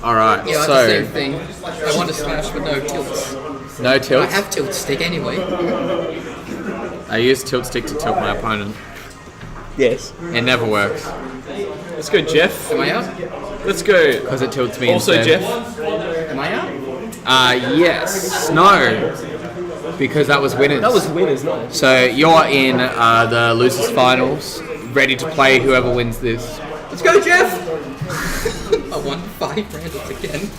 Alright, Yeah, so... that's the same thing. I want to smash with no tilts. No I tilts? have tilt stick anyway. I use tilt stick to tilt my opponent. Yes. It never works. Let's go, Jeff. Am I out? Let's go. Because it tilts me Also, instead. Jeff. Am I out? Yes. No. Because that was winners. That was winners, not. So you're in the losers finals, ready to play whoever wins this. Let's go, Jeff! I won 5 randoms again.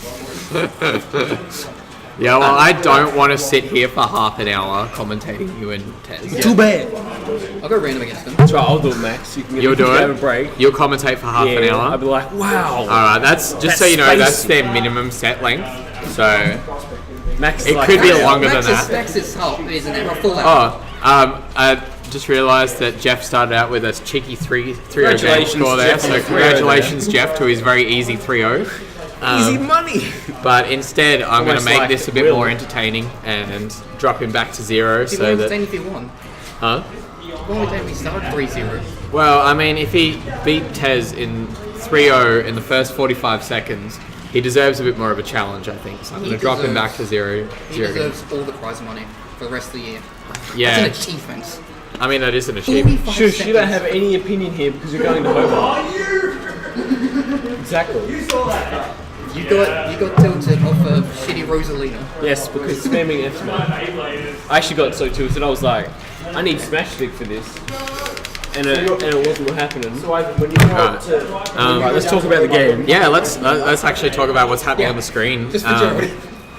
Yeah, well, I don't want to sit here for half an hour commentating you and Tez. Too bad. I'll go random against them. That's right, I'll do it, Max. You can You'll do have a it? break. You'll commentate for half an hour? I'll be like, wow. Alright, that's just so you know, that's their minimum set length. So Max it like, could be wow. longer than that. Max is half, isn't it? A full hour. I just realised that Jeff started out with a cheeky 3-0 Congratulations, score there. Jeff, on So the 3-0 congratulations, Jeff, to his very easy 3-0. Easy money. But instead, I'm going to Almost make like this a bit Will. more entertaining and drop him back to 0 People so so that... if he won. Huh? Why would we start 3-0? Well, I mean, if he beat Tez in 3-0 in the first 45 seconds, he deserves a bit more of a challenge, I think. So I'm going to drop him back to 0. He 0 deserves all the prize money for the rest of the year. Yeah. That's an achievement. I mean, that is an achievement. 45 Shush, you don't seconds. have any opinion here because you're going to Hobart. Exactly. You got tilted off of shitty Rosalina. Yes, because spamming F me. I actually got so tilted, I was like, I need Smash Stick for this. And it wasn't happening. Right, let's talk about the game. Yeah, let's actually talk about what's happening on the screen. Just for Joey.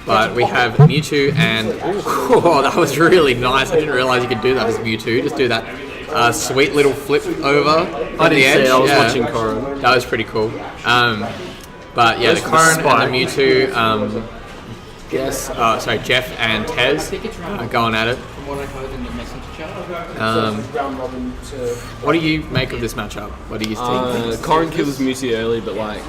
But we have Mewtwo and... Oh, that was really nice. I didn't realise you could do that as Mewtwo. Just do that sweet little flip over on the edge. I was Yeah. watching Corin. That was pretty cool. But yeah, the Corin and the Mewtwo... Jeff and Tez are going at it. From what I heard in the messenger chat. What do you make of this matchup? What do you think? Corin kills Mewtwo early, but like,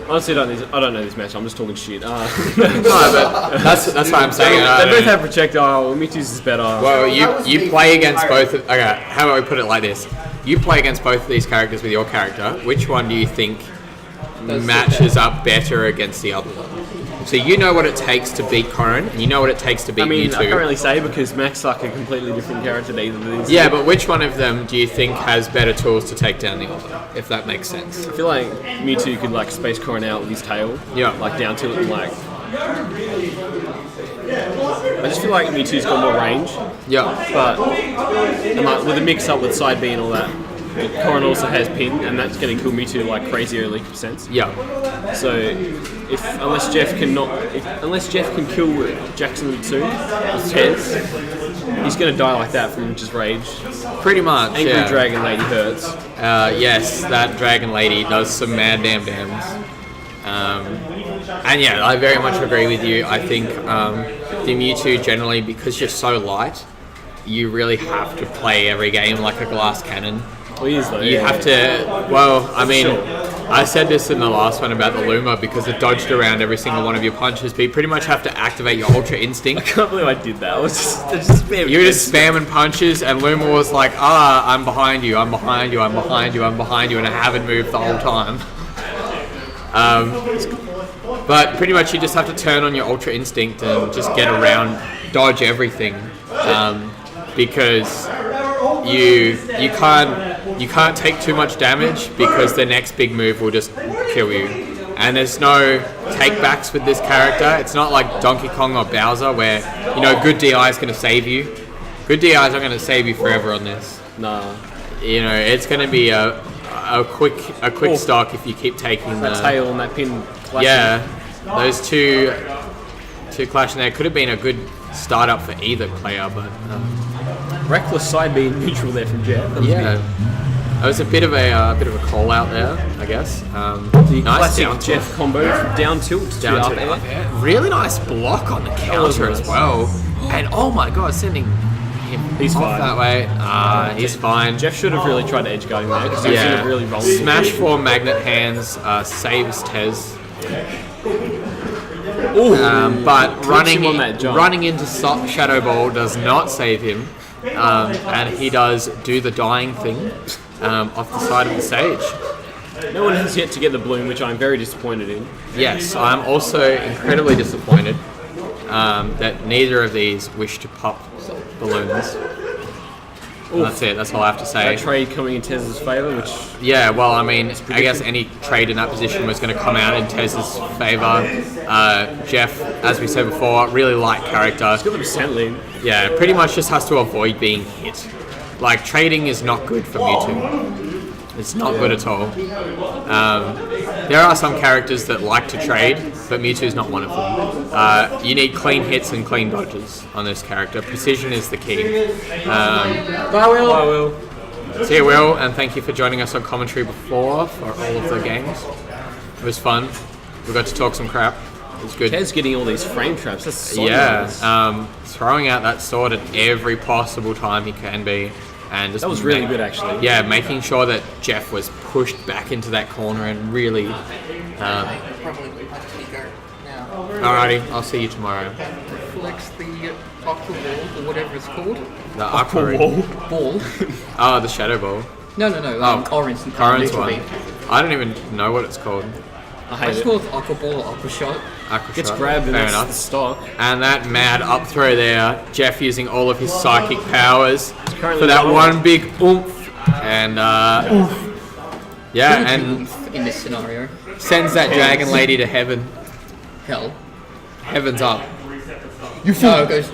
honestly, I don't know this match. I'm just talking shit. No, but that's what I'm saying. They both have projectile. Mewtwo's is better. Well, you play against both. Okay, how about we put it like this? You play against both of these characters with your character. Which one do you think matches up better against the other one? So you know what it takes to beat Corin, and you know what it takes to beat Mewtwo. I can't really say because Max like a completely different character to either of these. Yeah, but which one of them do you think has better tools to take down the other? If that makes sense. I feel like Mewtwo could like space Corin out with his tail. Yeah. Like down tilt and like. I just feel like Mewtwo's got more range, Yeah. but and like with a mix up with side B and all that, Corin also has pin, and that's going to kill Mewtwo like crazy early percents. Yeah. So unless Jeff can kill Jackson with 2 with Tez, he's going to die like that from just rage. Pretty much. Angry yeah. Dragon Lady hurts. Yes, that Dragon Lady does some mad damn dams. And yeah, I very much agree with you. I think the Mewtwo generally, because you're so light, you really have to play every game like a glass cannon. Well, he is though. You have to, well, I mean, I said this in the last one about the Luma because it dodged around every single one of your punches, but you pretty much have to activate your Ultra Instinct. I can't believe I did that. I was just spamming. You were just spamming punches, and Luma was like, I'm behind you, I'm behind you, I'm behind you, I'm behind you, and I haven't moved the whole time. But pretty much you just have to turn on your Ultra Instinct and just get around, dodge everything, because you can't take too much damage because the next big move will just kill you. And there's no take-backs with this character. It's not like Donkey Kong or Bowser where, good DI is going to save you. Good DI is not going to save you forever on this. Nah. It's going to be a quick stock if you keep taking That tail and that pin. Clashing. Yeah, those two clashing there could have been a good startup for either player, but Reckless side B neutral there from Jeff. yeah. That was a bit of a call out there, I guess. The Nice classic down Jeff combo from down tilt to down up to air. up air. Really nice block on the counter nice. as well. And oh my god, sending him He's off fine. that way. He's fine. Jeff should have really tried to edge guarding there because he was in a really wrong. Smash 4 magnet hands saves Tez. But running him on that jump. running into Shadow Ball does not save him, and he does do the dying thing off the side of the stage. No one has yet to get the bloom, which I'm very disappointed in. Yes, I'm also incredibly disappointed that neither of these wish to pop balloons. And that's it. That's all I have to say. That trade coming in Tez's favour, which Yeah, well, I mean, I guess any trade in that position was going to come out in Tez's favour. Jeff, as we said before, really light character. got the percent lead. Yeah, pretty much just has to avoid being hit. Like, trading is not good for Mewtwo. It's not good at all. There are some characters that like to trade, but Mewtwo's not one of them. You need clean hits and clean dodges on this character. Precision is the key. Bye, Will. I will. See you, Will, and thank you for joining us on commentary before for all of the games. It was fun. We got to talk some crap. It was good. Tez getting all these frame traps. That's so nice. Throwing out that sword at every possible time he can be. And just That was really good, actually. Yeah, making sure that Jeff was pushed back into that corner and really. Probably actually go now. Alrighty, I'll see you tomorrow. Flex the aqua ball or whatever it's called. The aqua Ball. Oh, the shadow ball. No. Orange. Current neutral one. beam. I don't even know what it's called. I I hate just it. call it aqua ball or aqua shot. Aqua Gets shot. grabbed and Fair that's the enough. stock. And that mad up throw there, Jeff using all of his psychic powers currently for that got one big oomph. And yeah, and In this scenario. sends that dragon lady to heaven. Hell. Heaven's up. You fool! It goes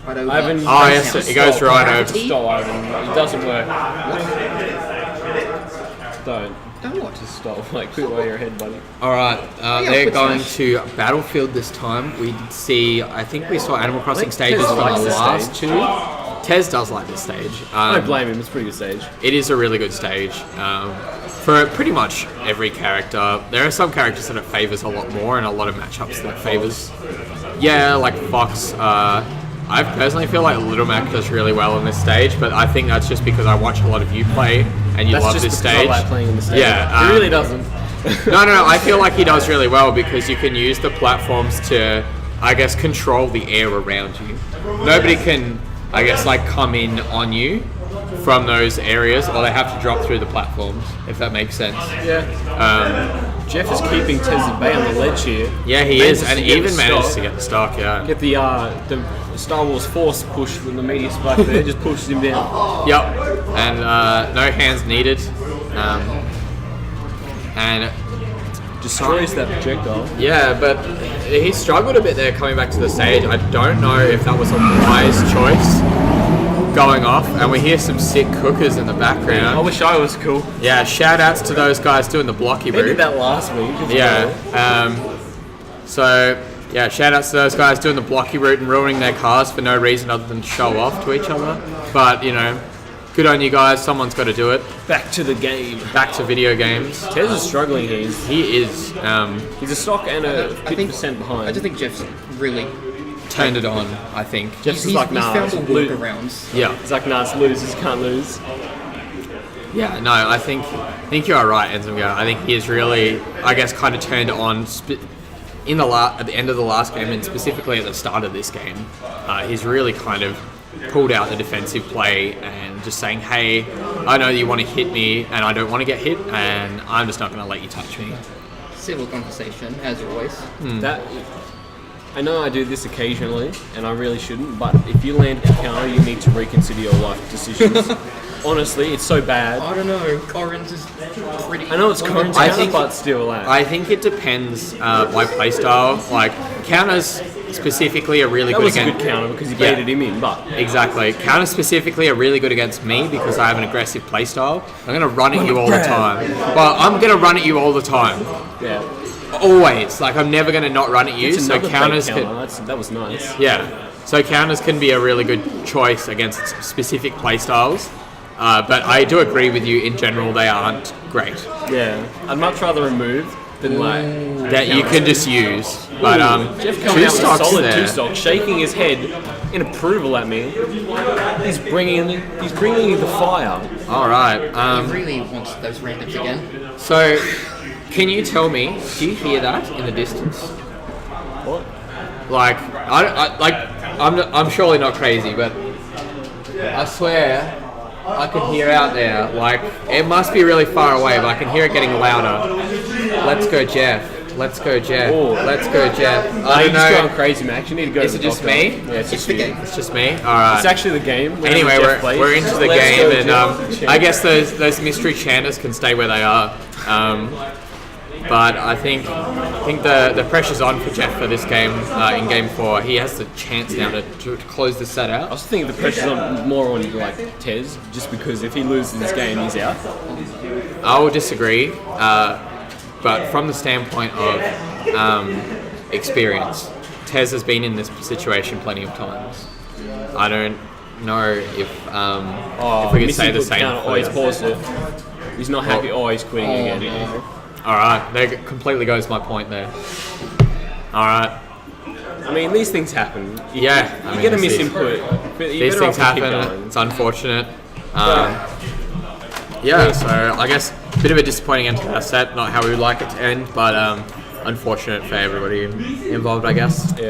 right over. Ivan. Oh yes, it goes right over. Stop, Ivan. It doesn't work. Don't. Don't what? Just stop. Like, quit while you're ahead, buddy. Alright, yeah, they're quick going smash. to Battlefield this time. We did see, I think we saw Animal Crossing think stages Tez for the likes this last stage. two. Tez does like this stage. I don't blame him. It's a pretty good stage. It is a really good stage for pretty much every character. There are some characters that it favors a lot more, and a lot of matchups that it favors. Yeah, like Fox. I personally feel like Little Mac does really well on this stage, but I think that's just because I watch a lot of you play and you That's love just this because stage. I like playing in the stage. Yeah, He really doesn't. No. I feel like he does really well because you can use the platforms to, I guess, control the air around you. Nobody can, I guess, like come in on you from those areas, or they have to drop through the platforms, if that makes sense. Yeah. Jeff is keeping Tez at bay on the ledge here. Yeah, he Manages is, and to get even the managed stock. to get the stock. Yeah. Get the Star Wars Force push with the meteor spike there, just pushes him down. Yep. And no hands needed. And Destroys that projectile. yeah, but he struggled a bit there coming back to the stage. I don't know if that was a wise choice going off. And we hear some sick cookers in the I background. wish I was cool. Yeah, shout outs to those guys doing the blocky They did route. that last week. as well. Yeah. So yeah, shout outs to those guys doing the blocky route and ruining their cars for no reason other than to show off to each other. But you know, good on you guys. Someone's got to do it. Back to the game. Back to video games. Tez is struggling here. He is He's a stock and a 50% behind. I just think Jeff's really. turned it on. I think. Jeff's He's, like, he's nah. found the Blue. workarounds. Yeah. It's like, nah, it's losers can't lose. Yeah. No, I think you are right, Enzimgo. I think he is really, I guess, kind of turned it on. In the at the end of the last game, and specifically at the start of this game, he's really kind of pulled out the defensive play and just saying, hey, I know that you want to hit me and I don't want to get hit, and I'm just not going to let you touch me. Civil conversation, as always. That I know I do this occasionally, and I really shouldn't. But if you land a counter, you need to reconsider your life decisions. Honestly, it's so bad. I don't know. Corin's is pretty. I know it's Corin's I counter, think- but still, I think it depends by playstyle. Like, counters specifically are really that good was a against... good counter because he Yeah. baited him in. But Exactly. Counters specifically are really good against me because I have an aggressive playstyle. I'm going to run at you all the time. Well, I'm going to run at you all the time. yeah, Always. Like, I'm never going to not run at you. it's So another counters counter. can... That was nice. Yeah. So counters can be a really good choice against specific playstyles. But I do agree with you, in general, they aren't great. Yeah, I'd much rather remove than like That you can just use. But Jeff two coming out with stocks solid there. two stock, shaking his head in approval at me. He's bringing the fire. All right. He really wants those randoms again. So, can you tell me? Do you hear that in the distance? What? Like, I'm surely not crazy, but I swear I can hear out there. Like, it must be really far away, but I can hear it getting louder. Let's go, Jeff. Let's go, Jeff. Oh. Let's go, Jeff. I You're don't just going know. crazy, Max. You need to go Is to it the just doctor. me? Yeah, it's just the you. game. It's just me? Alright. It's actually the game. Whenever Anyway, Jeff we're plays. into the Let's game, go, and Jeff. I guess those mystery chanters can stay where they are. But I think the pressure's on for Jeff for this game in Game 4. He has the chance now to close this set I out. also think the pressure's on more on like Tez, just because if he loses this game, he's out. I will disagree, but from the standpoint of experience, Tez has been in this situation plenty of times. I don't know if we could say the same. Oh, he's paused it. He's not happy. Oh, he's quitting again. no. All right, that completely goes my point there. All right. I mean, these things happen. Yeah, I You mean, get a these- misinput. But you These better things off to keep happen. going. It's unfortunate. Yeah, so I guess a bit of a disappointing end to that set. Not how we would like it to end, but unfortunate for everybody involved, I guess. Yeah.